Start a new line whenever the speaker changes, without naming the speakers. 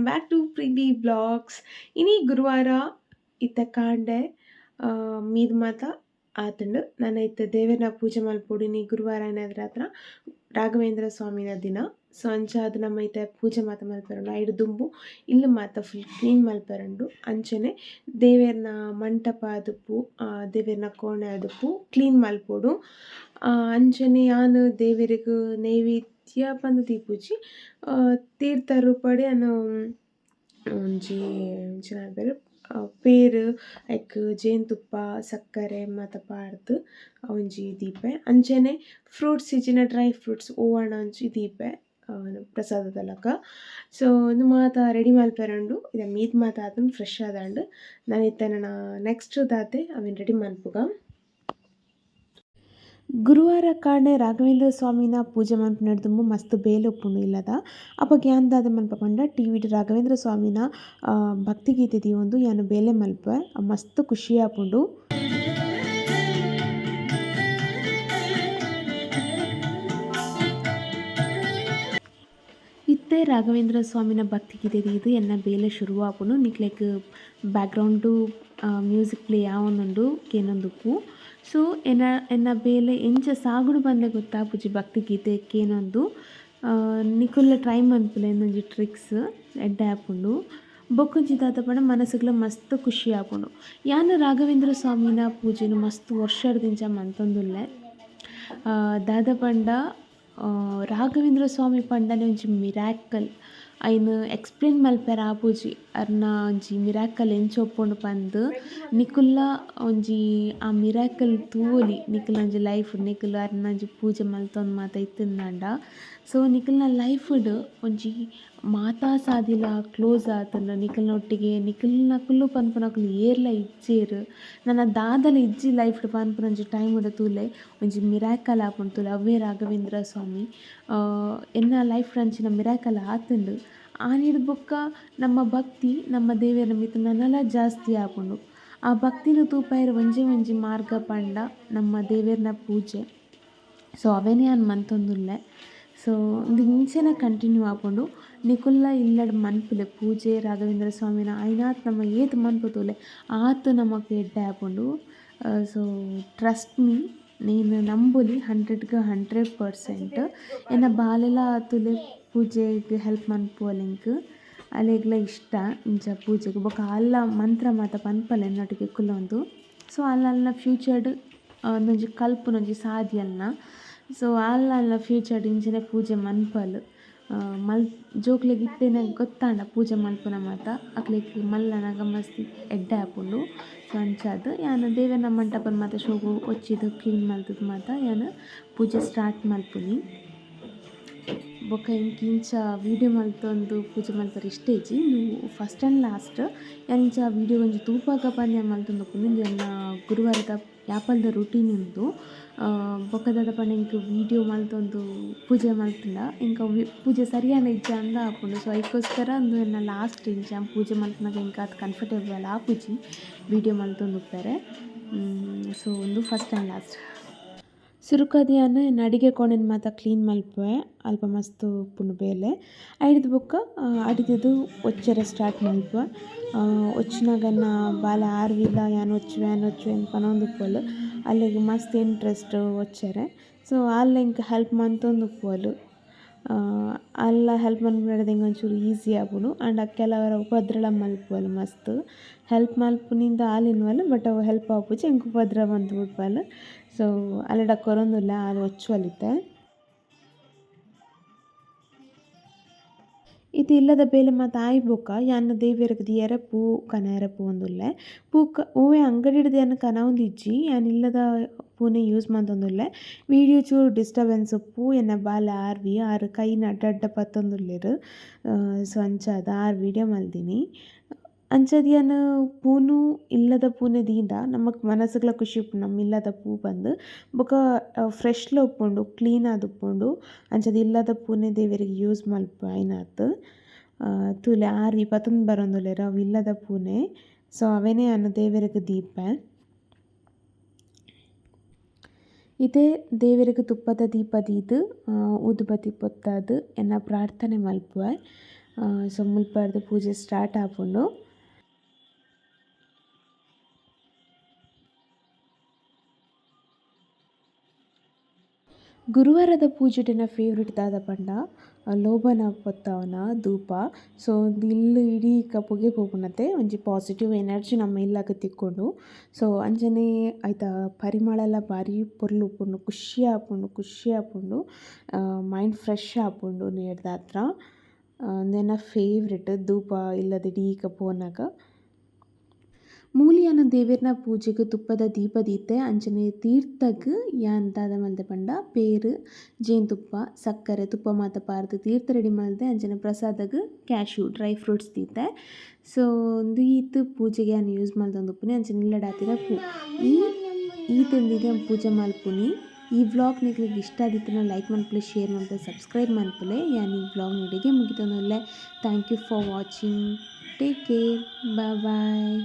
Back to Preethi vlogs. ಇನಿ ಗುರುವಾರ ಇತ್ತೆ ಕಾಂಡೆ ಮೀದ್ ಮಾತ ಆತುಂಡು ನಾನು ಇತ್ತೆ ದೇವೆರ್ನ ಪೂಜೆ ಮಲ್ಪೊಡು. ಇನಿ ಗುರುವಾರ ಏನಾದ್ರ ಆತನ ರಾಘವೇಂದ್ರ ಸ್ವಾಮಿನ ದಿನ. ಸೊ ಅಂಚಾದ್ ನಮ್ಮ ಇತ್ತೆ ಪೂಜೆ ಮಾತ ಮಲ್ಪೆರೊಂಡು ಐಡ್ ದುಂಬು ಇಲ್ಲು ಮಾತ ಫುಲ್ ಕ್ಲೀನ್ ಮಲ್ಪೆರೊಂಡು. ಅಂಚನೆ ದೇವೆರ್ನ ಮಂಟಪ ಆದುಪ್ಪು ದೇವೆರ್ನ ಕೋಣೆ ಆದುಪ್ಪು ಕ್ಲೀನ್ ಮಲ್ಪೊಡು. ಅಂಚನೆ ಯಾನ್ ದೇವೆರ್ಗ್ ನೈವೇದ್ಯ ಪಂದ್ ದೀಪುಜಿ ತೀರ್ಥರು ಪಡೆ ಅನ್ನು ಒಂಜಿ ಎಂಚಿನಾದೆರ್ ಪೇರ್ ಐಕ್ ಜೇನುತುಪ್ಪ ಸಕ್ಕರೆ ಮಾತ ಪಾರ್ದ್ ಒಂಜಿ ದೀಪೆ. ಅಂಚನೆ ಫ್ರೂಟ್ಸ್ ಇಜ್ಜಿನ ಡ್ರೈ ಫ್ರೂಟ್ಸ್ ಒವ್ವಾಂಡ ಒಂಜಿ ದೀಪೆ ಪ್ರಸಾದದ ಲಕ. ಸೊ ಉಂದು ಮಾತ ರೆಡಿ ಮಲ್ಪೆರೊಂಡು. ಇದ ಮೀದ್ ಮಾತ ಆತುಂಡು ಫ್ರೆಶ್ ಆದಾಂಡ್ ನಾನು ಇತ್ತೆನ ನೆಕ್ಸ್ಟ್ ದಾತೆ ಅವೆನ್ ರೆಡಿ ಮಲ್ಪುಗ. ಗುರುವಾರ ಕಾಂಡೆ ರಾಘವೇಂದ್ರ ಸ್ವಾಮಿನ ಪೂಜೆ ಮನ್ಪುನಡ್ ದುಂಬು ಮಸ್ತ್ ಬೇಲೆ ಉಪ್ಪುಂಡು ಇಲ್ಲದ ಅಪಗ ಯಾನ್ ದಾದ ಮಲ್ಪ ಪಂಡ ಟಿವಿಡ್ ರಾಘವೇಂದ್ರ ಸ್ವಾಮಿನ ಭಕ್ತಿಗೀತೆ ದೀವೊಂದು ಯಾನ್ ಬೇಲೆ ಮಲ್ಪೆ ಮಸ್ತ್ ಖುಷಿ ಆಪುಂಡು. ಇತ್ತೆ ರಾಘವೇಂದ್ರ ಸ್ವಾಮಿನ ಭಕ್ತಿಗೀತೆ ದೀದು ಎನ್ನ ಬೇಲೆ ಶುರು ಆಪುಂಡು. ನಿಕ್ಲೆಗ್ ಬ್ಯಾಕ್ಗ್ರೌಂಡು ಮ್ಯೂಸಿಕ್ ಪ್ಲೇ ಆವೊಂದುಂಡು ಕೇನೊಂದುಪ್ಪು. ಸೊ ಎನ್ನ ಬೇಲೆ ಎಂಚ ಸಾಗುಡು ಪಂದೆ ಗೊತ್ತಾಪುಜಿ ಭಕ್ತಿಗೀತೆ ಕೇನೊಂದು ನಿಕುಲ್ಲ ಟ್ರೈ ಮನ್ಪುಲೆ ಎನ್ನೊಂಜಿ ಟ್ರಿಕ್ಸ್ ಎಡ್ಡೆ ಆಪುಂಡು. ಬೊಕೊಂಜಿ ದಾದ ಪಂಡ ಮನಸ್ಸುಗ್ಲ ಮಸ್ತ್ ಖುಷಿ ಆಪುಂಡು. ಯಾನ್ ರಾಘವೇಂದ್ರ ಸ್ವಾಮಿನ ಪೂಜೆನು ಮಸ್ತ್ ವರ್ಷಡ್ದಿಂಚ ಮಂತೊಂದುಲ್ಲೆ. ದಾದ ಪಂಡ ರಾಘವೇಂದ್ರ ಸ್ವಾಮಿ ಪಂಡನೆ ಒಂಜಿ ಮಿರಾಕಲ್ ಐನ್ ಎಕ್ಸ್ಪ್ಲೇನ್ ಮಲ್ಪೆರ ಆಪುಜಿ ಅರ್ನ ಒಂಜಿ ಮಿರಾಕಲ್ ಎಂಚ ಒಪ್ಪುಂಡು ಪಂದ್ ನಿಕುಲ್ಲ ಒಂಜಿ ಆ ಮಿರಾಕಲ್ ತೂವೊಲಿ ನಿಕುಲ್ನ ಒಂಜಿ ಲೈಫ್ ನಿಕುಲು ಅರ್ನ ಒಂಜಿ ಪೂಜೆ ಮಲ್ತೊಂದು ಮಾತ ಇತ್ತಿಂದಾಂಡ. ಸೊ ನಿಕುಲ್ನ ಲೈಫ್ಡ್ ಒಂಜಿ ಮಾತಾ ಸಾದಿಲ ಕ್ಲೋಸ್ ಆತುಂಡು ನಿಕುಲ್ನ ಒಟ್ಟಿಗೆ ನಿಕುಲ್ನ ಕುಲ್ಲು ಪನ್ಪುನಕುಲು ಏರ್ಲ ಇಜ್ಜೆರ್ ನನ್ನ ದಾದಲ ಇಜ್ಜಿ ಲೈಫ್ಡ್ ಪನ್ಪುನ ಒಂಜಿ ಟೈಮ್ಡ್ ತೂಲೆ ಒಂಜಿ ಮಿರಾಕಲ್ ಆಪುಂಡು ತೂಲೆ ಅವ್ವೆ ರಾಘವೇಂದ್ರ ಸ್ವಾಮಿ ಎನ್ನ ಲೈಫ್ಡ್ ಅಂಚಿನ ಮಿರಾಕಲ್ ಆತುಂಡು. ಆನಿಡ್ ಬೊಕ್ಕ ನಮ್ಮ ಭಕ್ತಿ ನಮ್ಮ ದೇವೆರ್ನ ಮಿತ್ ನನಲ ಜಾಸ್ತಿ ಆಪುಂಡು. ಆ ಭಕ್ತಿನ ತೂಪೆರ್ ಒಂಜೇ ಒಂಜಿ ಮಾರ್ಗ ಪಂಡ ನಮ್ಮ ದೇವೆರ್ನ ಪೂಜೆ. ಸೊ ಅವೆನೆ ಯಾನ್ ಮಂತೊಂದುಲ್ಲೆ. ಸೊ ಉಂದು ಇಂಚೆನೆ ಕಂಟಿನ್ಯೂ ಆಪುಂಡು. ನಿಕುಲ್ಲ ಇಲ್ಲಡ್ ಮನ್ಪುಲೆ ಪೂಜೆ ರಾಘವೇಂದ್ರ ಸ್ವಾಮಿನ ಐನಾತ್ ನಮ್ಮ ಏತ್ ಮನ್ಪುತೂಲೆ ಆತ್ ನಮಕ್ ಎಡ್ಡೆ ಆಪುಂಡು. ಸೊ ಟ್ರಸ್ಟ್ ಮೀ ನೀನು ನಂಬುಲಿ 100ಗೆ 100%. ಎನ್ನ ಬಾಲೆಲ ಆತುಲೆ ಪೂಜೆಗ್ ಹೆಲ್ಪ್ ಮನ್ಪುವಲಿಂಕ್ ಅಲೆಗ್ಲ ಇಷ್ಟ ಇಂಚ ಪೂಜೆಗ್ ಬೊಕ ಅಲ್ಲ ಮಂತ್ರ ಮಾತ ಪನ್ಪಲೆ ಎನ್ನೊಟ್ಟಿಗೆ ಕುಲ್ಲೊಂದು. ಸೊ ಅಲ್ಲ ಫ್ಯೂಚರ್ಡ್ ಒಂದೊಂಜಿ ಕಲ್ಪುನೊಂಜಿ ಸಾದಿಯಲ್ನ. ಸೊ ಅಲ್ಲ ಫ್ಯೂಚರ್ಡ್ ಇಂಚನೆ ಪೂಜೆ ಮನ್ಪಲ್ ಜೋಕ್ಲೆಗ್ ಇತ್ತೆನೆ ಗೊತ್ತಾಂಡ ಪೂಜೆ ಮಲ್ಪುನ ಮಾತ ಅಕ್ಲೆಗ್ ಮಲ್ಲನಗ ಮಸ್ತ್ ಎಡ್ಡೆ ಆಪುಂಡು. ಸೊ ಅಂಚಾದ್ ಯಾನ್ ದೇವೆರ್ನ ಮಂಟಪನ್ ಮಾತ ಶೋಗು ಒಚ್ಚಿದ್ ಕ್ಲೀನ್ ಮಲ್ತುದು ಮಾತ ಯಾನ್ ಪೂಜೆ ಸ್ಟಾರ್ಟ್ ಮಲ್ಪುನಿ. ಬೊಕ ಎಂಕ್ ಇಂಚ ವೀಡಿಯೋ ಮಲ್ತೊಂದು ಪೂಜೆ ಮಲ್ಪರೆ ಇಷ್ಟೇಜಿ ನೀವು ಫಸ್ಟ್ ಆ್ಯಂಡ್ ಲಾಸ್ಟ್ ಯಾನ್ ಇಂಚ ವೀಡಿಯೋ ಒಂಜಿ ತೂಪಾಗ ಪಂದ್ ಯಾನ್ ಮಲ್ತೊಂದುಪ್ಪುಂಡು. ಇಂದು ಎನ್ನ ಗುರುವಾರದ ಯಾಪಲ್ದ ರುಟೀನ್ ಉಂದು. ಬೊಕ ದಾದ ಪಂಡ ಎಂಕ್ ವೀಡಿಯೋ ಮಲ್ತೊಂದು ಪೂಜೆ ಮಲ್ತುಂಡ ಎಂಕ ಪೂಜೆ ಸರಿಯಾನ ಇಜ್ಜ ಅಂದ ಆಪುಂಡು. ಸೊ ಐಕೋಸ್ಕರ ಉಂದು ಎನ್ನ ಲಾಸ್ಟ್ ಇಂಚ ಪೂಜೆ ಮಲ್ಪುನಗ ಎಂಕ ಅತ್ ಕಂಫರ್ಟೇಬಲ್ ಆಪುಜಿ ವೀಡಿಯೋ ಮಲ್ತೊಂದುಪ್ಪೆರೆ. ಸೊ ಉಂದು ಫಸ್ಟ್ ಆ್ಯಂಡ್ ಲಾಸ್ಟ್. ಸುರುಕದ ಯಾನ್ ಎನ್ನ ಅಡಿಗೆ ಕೋಣೆನ್ ಮಾತ ಕ್ಲೀನ್ ಮಲ್ಪುವೆ ಅಲ್ಪ ಮಸ್ತ್ ಉಪ್ಪುಂಡು ಬೇಲೆ. ಐಡ್ದು ಬೊಕ್ಕ ಅಡಿಗೆದು ಒಚ್ಚರೆ ಸ್ಟಾರ್ಟ್ ಮಲ್ಪುವೆ. ಒಚ್ಚಿನಾಗ ಎನ್ನ ಬಾಲೆ ಆರ್ವಿಲ ಯಾನ್ ಒಚ್ಚುವೆ ಅಂತ ಪನೊಂದುಪ್ಪೊಲು ಅಲ್ಲಿಗೆ ಮಸ್ತ್ ಇಂಟ್ರೆಸ್ಟ್ ಒಚ್ಚರೆ. ಸೊ ಅಲ್ಲ ಎಂಕ್ ಹೆಲ್ಪ್ ಮಂತೊಂದುಪ್ಪೊಲು ಅಲ್ಲ ಹೆಲ್ಪ್ ಮನ್ಪುನಡದ ಎಂಕ್ ಒಂಚೂರು ಈಸಿ ಆಪುಂಡು. ಆಂಡ ಕೆಲವರ ಉಪದ್ರಳ ಮಲ್ಪುವಲು ಮಸ್ತ್ ಹೆಲ್ಪ್ ಮಲ್ಪುನಿಂದ ಆಲಿನ್ವಲ್ ಬಟ್ ಅವು ಹೆಲ್ಪ್ ಆಪುಜಿ ಎಂಕ್ ಉಪದ್ರ ಮಂತ್ ಬಿಡ್ಪಲ್. ಸೊ ಅಲ್ಲಡ ಕೊರೊಂದುಲ್ಲೆ ಆಲು ಒಚ್ಚುವಲಿತ್ತೆ. ಇದು ಇಲ್ಲದ ಬೇಲೆ ಮಾತ ಆಯ್ಬೊಕ್ಕ ಯಾನ್ ದೇವೆರ್ಗ್ ದಿಯರೆ ಪೂ ಕನಯರೆ ಪೂವೊಂದುಲ್ಲೆ. ಓವೆ ಅಂಗಡಿಡ್ದ್ ಯಾನ್ ಕನವೊಂದಿಜ್ಜಿ ಯಾನ್ ಇಲ್ಲದ ಪೂನೆ ಯೂಸ್ ಮಂತೊಂದುಲ್ಲೆ. ವೀಡಿಯೋ ಚೂರು ಡಿಸ್ಟರ್ಬೆನ್ಸ್ ಉಪ್ಪು ಎನ್ನ ಬಾಲೆ ಆರ್ವಿ ಆರ್ ಕೈನ ಅಡ್ಡ ಪತ್ತೊಂದುಲ್ಲೆರ್. ಸೊ ಅಂಚಾದ್ ಆರ್ ವೀಡಿಯೋ ಮಲ್ದಿನಿ. ಅಂಚಾದ್ ಯಾನ್ ಪೂನು ಇಲ್ಲದ ಪೂನೆ ದೀಂಡ ನಮಕ್ ಮನಸ್ಸುಗ್ಲ ಖುಷಿ ಉಪ್ಪುಂಡು ನಮ್ ಇಲ್ಲದ ಪೂ ಪಂದ್. ಬೊಕ ಫ್ರೆಶ್ಲ ಉಪ್ಪುಂಡು ಕ್ಲೀನ್ ಆದ್ ಉಪ್ಪುಂಡು. ಅಂಚಾದ್ ಇಲ್ಲದ ಪೂನೆ ದೇವೆರ್ಗ್ ಯೂಸ್ ಮಲ್ಪ ಐನಾತ್ ತೂಲೆ ಆರ್ವಿ ಪತೊಂದು ಬರೊಂದುಲ್ಲೆರ್ ಅವು ಇಲ್ಲದ ಪೂನೆ. ಸೊ ಅವೆನೆ ಯಾನ್ ದೇವೆರ್ಗ್ ದೀಪೆ. ಇದೇ ದೇವೆರ್ಗ್ ತುಪ್ಪದ ದೀಪ ದೀದ್ ಊದುಬತ್ತಿ ಪೊತ್ತಾದ್ ಎನ್ನ ಪ್ರಾರ್ಥನೆ ಮಲ್ಪುವೆ. ಸೊ ಮುಲ್ಪರ್ದು ಪೂಜೆ ಸ್ಟಾರ್ಟ್ ಆಪುಂಡು. ಗುರುವಾರದ ಪೂಜೆಟಿನ ಫೇವ್ರೆಟ್ ದಾದ ಪಂಡ ಲೋಬನ ಪೊತ್ತವನ ಧೂಪ. ಸೊ ಇಲ್ಲು ಇಡೀ ಪೊಗೆ ಪೋಪುನತೆ ಒಂಜಿ ಪಾಸಿಟಿವ್ ಎನರ್ಜಿ ನಮ್ಮ ಇಲ್ಲಗ್ ತಿಕ್ಕೊಂಡು. ಸೊ ಅಂಚನೆ ಐತ ಪರಿಮಳ ಎಲ್ಲ ಬಾರಿ ಪೊರ್ಲು ಉಪ್ಪುಂಡು, ಖುಷಿ ಆಪುಂಡು, ಮೈಂಡ್ ಫ್ರೆಶ್ ಆಪುಂಡು ನೇರ್ದಾತ್ರ. ಉಂದೆನ ಫೇವ್ರೆಟ್ ಧೂಪ ಇಲ್ಲದ ಇಡೀ ಪೋನಾಗ. ಮೂಲಿಯಾನ ದೇವೆರ್ನ ಪೂಜೆಗ್ ತುಪ್ಪದ ದೀಪ ದೀತೆ. ಅಂಚನೆ ತೀರ್ಥಗ್ ಯಾನ್ ದಾದ ಮಲ್ದೆ ಪಂಡ ಪೇರು, ಜೇನುತುಪ್ಪ, ಸಕ್ಕರೆ, ತುಪ್ಪ ಮಾತ ಪಾರ್ದು ತೀರ್ಥ ರೆಡಿ ಮಲ್ದೆ. ಅಂಚನೆ ಪ್ರಸಾದಗ್ ಕ್ಯಾಶ್ಯೂ ಡ್ರೈ ಫ್ರೂಟ್ಸ್ ದೀತೆ. ಸೊ ಈತ್ ಪೂಜೆಗೆ ಯಾನ್ ಯೂಸ್ ಮಲ್ತೊಂದುಪ್ಪುನಿ. ಅಂಚನೆ ಇಲ್ಲಡಾತಿನ ಈ ತಿಂಡಿಗೆ ಪೂಜೆ ಮಲ್ಪುನಿ. ಈ ವ್ಲಾಗ್ ನಿಕ್ಲಿಗೆ ಇಷ್ಟ ಆದಿತ್ತನ ಲೈಕ್ ಮನ್ಪುಲೆ, ಶೇರ್ ಮನ್ಪುಲೆ, ಸಬ್ಸ್ಕ್ರೈಬ್ ಮನ್ಪುಲೆ. ಯಾನ್ ಈ ವ್ಲಾಗ್ ನಿಡಿಗೆ ಮುಗಿತೊಂದುಲ್ಲೆ. Thank you for watching. Take care. Bye bye.